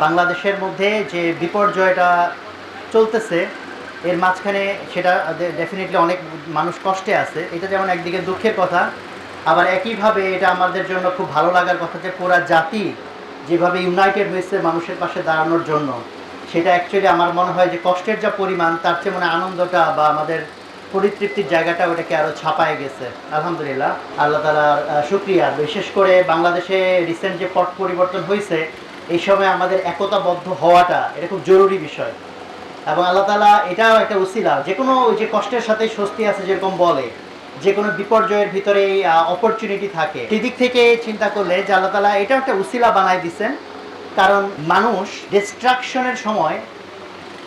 বাংলাদেশের মধ্যে যে বিপর্যয়টা চলতেছে এর মাঝখানে সেটা ডেফিনেটলি অনেক মানুষ কষ্টে আছে। এটা যেমন একদিকে দুঃখের কথা, আবার একইভাবে এটা আমাদের জন্য খুব ভালো লাগার কথা যে পুরা জাতি যেভাবে ইউনাইটেড হয়েছে মানুষের পাশে দাঁড়ানোর জন্য, সেটা অ্যাকচুয়ালি আমার মনে হয় যে কষ্টের যা পরিমাণ তার চেয়ে মানে আনন্দটা বা আমাদের পরিতৃপ্তির জায়গাটা ওটাকে আরও ছাপায় গেছে। আলহামদুলিল্লাহ, আল্লাহ তাআলার শুকরিয়া। বিশেষ করে বাংলাদেশে রিসেন্ট যে পট পরিবর্তন হয়েছে, এই সময় আমাদের একতাবদ্ধ হওয়াটা এটা খুব জরুরি বিষয়। এবং আল্লাহ তাআলা এটাও একটা উসিলা, যে কোনো ওই যে কষ্টের সাথে স্বস্তি আছে যেরকম বলে, যে কোনো বিপর্যয়ের ভিতরে এই অপরচুনিটি থাকে। সেদিক থেকে চিন্তা করলে যে আল্লাহ তাআলা এটাও একটা উসিলা বানায় দিচ্ছেন। কারণ মানুষ ডিস্ট্রাকশনের সময়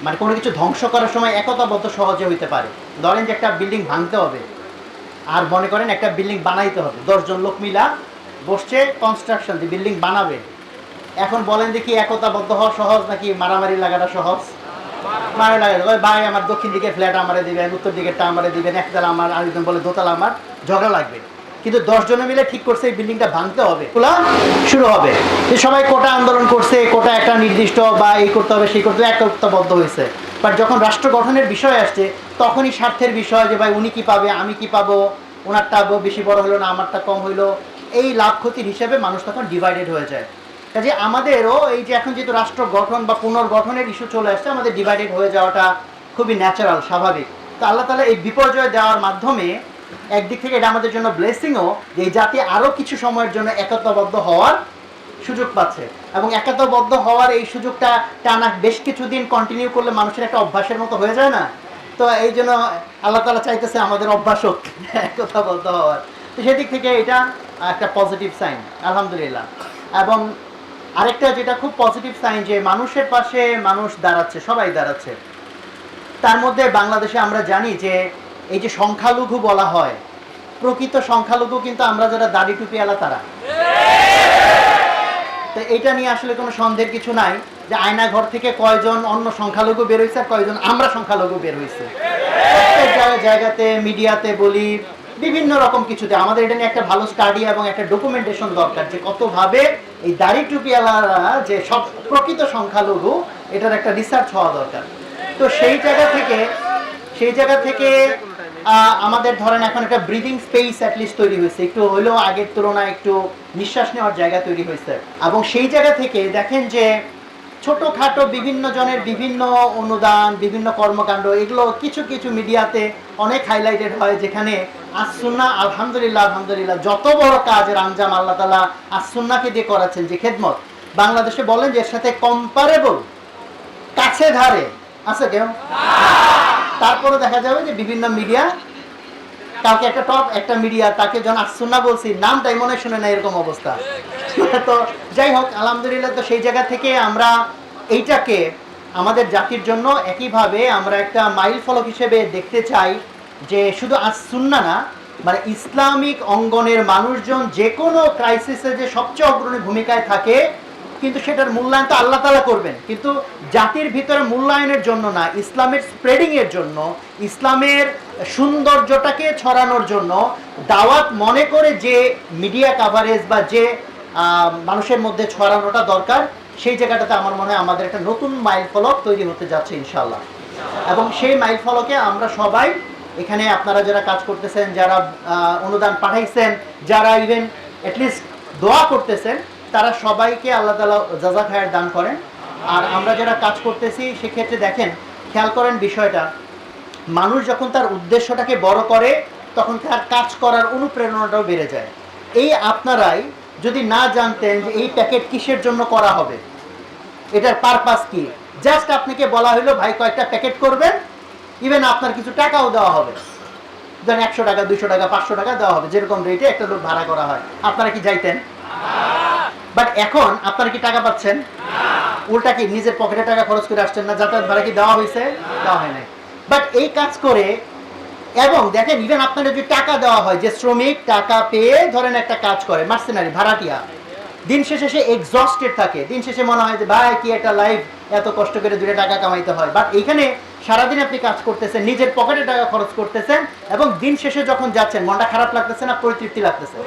মানে কোনো কিছু ধ্বংস করার সময় একতাবদ্ধ সহজে হইতে পারে। ধরেন যে একটা বিল্ডিং ভাঙতে হবে, আর মনে করেন একটা বিল্ডিং বানাইতে হবে, 10 জন লোক মিলা বসছে কনস্ট্রাকশন দিয়ে বিল্ডিং বানাবে। এখন বলেন দেখি একতাবদ্ধ হওয়া সহজ নাকি মারামারি লাগাটা সহজ? মারামারি লাগা, ওই ভাই আমার দক্ষিণ দিকে ফ্ল্যাট আমারে দিবেন, উত্তর দিকেরটা আমারে দিবেন, একতলা আমার, আরেকজন বলে দোতলা আমার, ঝগড়া লাগবে। কিন্তু 10 জনে মিলে ঠিক করছে এই বিল্ডিংটা ভাঙতে হবে, খোলা শুরু হবে। সবাই কোটা আন্দোলন করছে, কোটা একটা নির্দিষ্ট বা এই করতে হবে সেই করতে হবে, একতাবদ্ধ হয়েছে। বাট যখন রাষ্ট্র গঠনের বিষয় আসছে তখনই স্বার্থের বিষয়, যে ভাই উনি কি পাবে, আমি কি পাবো, ওনারটা বেশি বড় হলো না আমারটা কম হইলো, এই লাভ ক্ষতির হিসেবে মানুষ তখন ডিভাইডেড হয়ে যায়। কাজে আমাদেরও এই যে এখন যেহেতু রাষ্ট্র গঠন বা পুনর্গঠনের ইস্যু চলে আসছে, আমাদের ডিভাইডেড হয়ে যাওয়াটা খুবই ন্যাচারাল, স্বাভাবিক। তো আল্লাহ তাআলা এই বিপর্যয় দেওয়ার মাধ্যমে একদিক থেকে এটা আমাদের জন্য ব্লেসিংও, যে এই জাতি আরও কিছু সময়ের জন্য একতাবদ্ধ হওয়ার সুযোগ পাচ্ছে। এবং একতাবদ্ধ হওয়ার এই সুযোগটা টানা বেশ কিছুদিন কন্টিনিউ করলে মানুষের একটা অভ্যাসের মতো হয়ে যায় না? তো এই জন্য আল্লাহ তাআলা চাইতেছে আমাদের অভ্যাস হোক একতাবদ্ধ হওয়ার। তো সেদিক থেকে এটা একটা পজিটিভ সাইন, আলহামদুলিল্লাহ। এবং আরেকটা যেটা খুব পজিটিভ সাইন, যে মানুষের পাশে মানুষ দাঁড়াচ্ছে, সবাই দাঁড়াচ্ছে। তার মধ্যে বাংলাদেশে আমরা জানি যে এই যে সংখ্যালঘু বলা হয়, প্রকৃত সংখ্যালঘু কিন্তু আমরা যারা দাড়ি টুপিওয়ালা তারা। তো এইটা নিয়ে আসলে কোনো সন্দেহের কিছু নাই যে আয়না ঘর থেকে কয়জন অন্য সংখ্যালঘু বের হয়েছে আর কয়জন আমরা সংখ্যালঘু বের হয়েছে। প্রত্যেক জায়গাতে মিডিয়াতে বলি, বিভিন্ন রকম কিছুতে আমাদের এটা নিয়ে একটা ভালো স্টাডি এবং একটা ডকুমেন্টেশন দরকার, যে কতভাবে এই দাড়ি টুপিওয়ালারা যে সব প্রকৃত সংখ্যালঘু, এটার একটা রিসার্চ হওয়া দরকার। তো সেই জায়গা থেকে আমাদের ধরেন এখন একটা ব্রিদিং স্পেস অ্যাটলিস্ট তৈরি হয়েছে, একটু হলেও আগের তুলনায় একটু নিঃশ্বাস নেওয়ার জায়গা তৈরি হয়েছে। এবং সেই জায়গা থেকে দেখেন যে ছোটোখাটো বিভিন্ন জনের বিভিন্ন অনুদান, বিভিন্ন কর্মকাণ্ড, এগুলো কিছু কিছু মিডিয়াতে অনেক হাইলাইটেড হয়, যেখানে আসসুন্নাহ আলহামদুলিল্লাহ যত বড় কাজের আঞ্জাম আল্লাহ তাআলা আসসুন্নাহকে দিয়ে করাচ্ছেন, যে খেদমত বাংলাদেশে বলেন যে এর সাথে কম্পারেবল কাছে ধারে আছে কেউ? তারপরে দেখা যাবে যে বিভিন্ন মিডিয়া, কাউকে একটা টপ একটা মিডিয়া তাকে যখন আসসুন্নাহ বলছি নামটাই মনে শুনে না, এরকম অবস্থা। তো যাই হোক, আলহামদুলিল্লাহ। তো সেই জায়গা থেকে আমরা এইটাকে আমাদের জাতির জন্য একইভাবে আমরা একটা মাইল ফলক হিসেবে দেখতে চাই, যে শুধু আসসুন্নাহ না, মানে ইসলামিক অঙ্গনের মানুষজন যে কোনো ক্রাইসিসে যে সবচেয়ে অগ্রণী ভূমিকায় থাকে, কিন্তু সেটার মূল্যায়ন তো আল্লাহ তাআলা করবেন, কিন্তু জাতির ভিতরে মূল্যায়নের জন্য না, ইসলামের স্প্রেডিংয়ের জন্য, ইসলামের সৌন্দর্যটাকে ছড়ানোর জন্য দাওয়াত মনে করে যে মিডিয়া কাভারেজ বা যে মানুষের মধ্যে ছড়ানোটা দরকার, সেই জায়গাটাতে আমার মনে হয় আমাদের একটা নতুন মাইল ফলক তৈরি হতে যাচ্ছে ইনশাআল্লাহ। এবং সেই মাইল ফলকে আমরা সবাই এখানে, আপনারা যারা কাজ করতেছেন, যারা অনুদান পাঠাইছেন, যারা ইভেন অ্যাটলিস্ট দোয়া করতেছেন, তারা সবাইকে আল্লাহ তাআলা জাযা খায়ের দান করেন। আর আমরা যারা কাজ করতেছি সেক্ষেত্রে দেখেন, খেয়াল করেন বিষয়টা, মানুষ যখন তার উদ্দেশ্যটাকে বড় করে তখন তার কাজ করার অনুপ্রেরণাটাও বেড়ে যায়। এই আপনারাই যদি না জানতেন যে এই প্যাকেট কিসের জন্য করা হবে, এটার পারপাস কি, জাস্ট আপনাকে বলা হলো ভাই কয়েকটা প্যাকেট করবেন, ইভেন আপনার কিছু টাকাও দেওয়া হবে, ধরেন 100 টাকা, 200 টাকা, 500 টাকা দেওয়া হবে, যেরকম রেটে একটা লোক ভাড়া করা হয়। আপনারা কি যাইতেন? বাট এখন আপনারা কি টাকা পাচ্ছেন? উল্টা কি নিজের পকেটে টাকা খরচ করে আসছেন না? যাতায়াত ভাড়া কি দেওয়া হয়েছে? দেওয়া হয় নাই। বাট এই কাজ করে, এবং দেখেন ইভেন আপনাদের যদি টাকা দেওয়া হয়, যে শ্রমিক টাকা পেয়ে ধরেন একটা কাজ করে, মার্সেনারি, ভাড়াটিয়া, দিন শেষে সে এক্সস্টেড থাকে, দিন শেষে মনে হয় যে ভাই কি একটা লাইফ, এত কষ্ট করে 2 টাকা কামাইতে হয়। বাট এইখানে সারাদিন আপনি কাজ করতেছেন, নিজের পকেটে টাকা খরচ করতেছেন, এবং দিন শেষে যখন যাচ্ছেন মনটা খারাপ লাগতেছে না পরিতৃপ্তি লাগতেছে?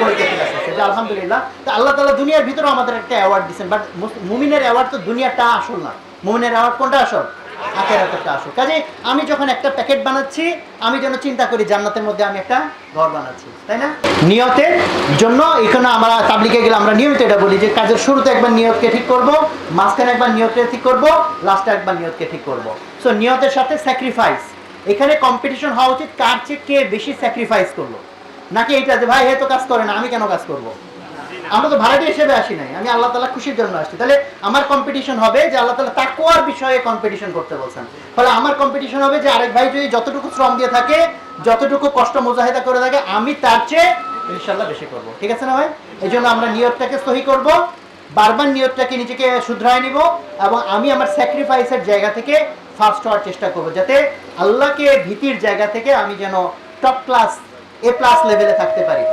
পরিতৃপ্তি লাগতেছে। যে আলহামদুলিল্লাহ। তো আল্লাহ তাআলা দুনিয়ার ভিতরে আমাদের একটা অ্যাওয়ার্ড দিয়েছেন, বাট মুমিনের অ্যাওয়ার্ড তো দুনিয়াটা আসল না, মুমিনের অ্যাওয়ার্ড কোনটা আসল? আখিরাতেরটা আসল। কাজে আমি যখন একটা প্যাকেট বানাচ্ছি, আমি যেন চিন্তা করি জান্নাতের মধ্যে আমি একটা ঘর বানাচ্ছি, তাই না? নিয়তের জন্য এখানে আমরা তাবলিগে গেলে আমরা নিয়মিত এটা বলি যে কাজের শুরুতে একবার নিয়তকে ঠিক করব, মাঝখানে একবার নিয়তকে ঠিক করব, লাস্টে একবার নিয়তকে ঠিক করব। সো নিয়তের সাথে স্যাক্রিফাইস, এখানে কম্পিটিশন হওয়া উচিত কার চেয়ে কে বেশি স্যাক্রিফাইস করলো, নাকি এইটা যে ভাই হে তো কাজ করে না আমি কেন কাজ করব। আমরা তো ভাড়াটি হিসেবে আসি নাই, আমি আল্লাহ তাআলা খুশির জন্য আসছি। তাহলে আমার কম্পিটিশন হবে যে আল্লাহ তাআলা তাকওয়ার বিষয়ে কম্পিটিশন করতে বলছেন, ফলে আমার কম্পিটিশন হবে যে আরেক ভাই যদি যতটুকু শ্রম দিয়ে থাকে, যতটুকু কষ্ট মুজাহিদা করে থাকে, আমি তার চেয়ে ইনশাআল্লাহ বেশি করব। ঠিক আছে না ভাই? এই জন্য আমরা নিয়তটাকে সহি করব, বারবার নিয়তটাকে নিজেকে শুধরায় নিব, এবং আমি আমার স্যাক্রিফাইসের জায়গা থেকে ফার্স্ট হওয়ার চেষ্টা করব, যাতে আল্লাহকে ভীতির জায়গা থেকে আমি যেন টপ ক্লাস A+ লেভেলে থাকতে পারি।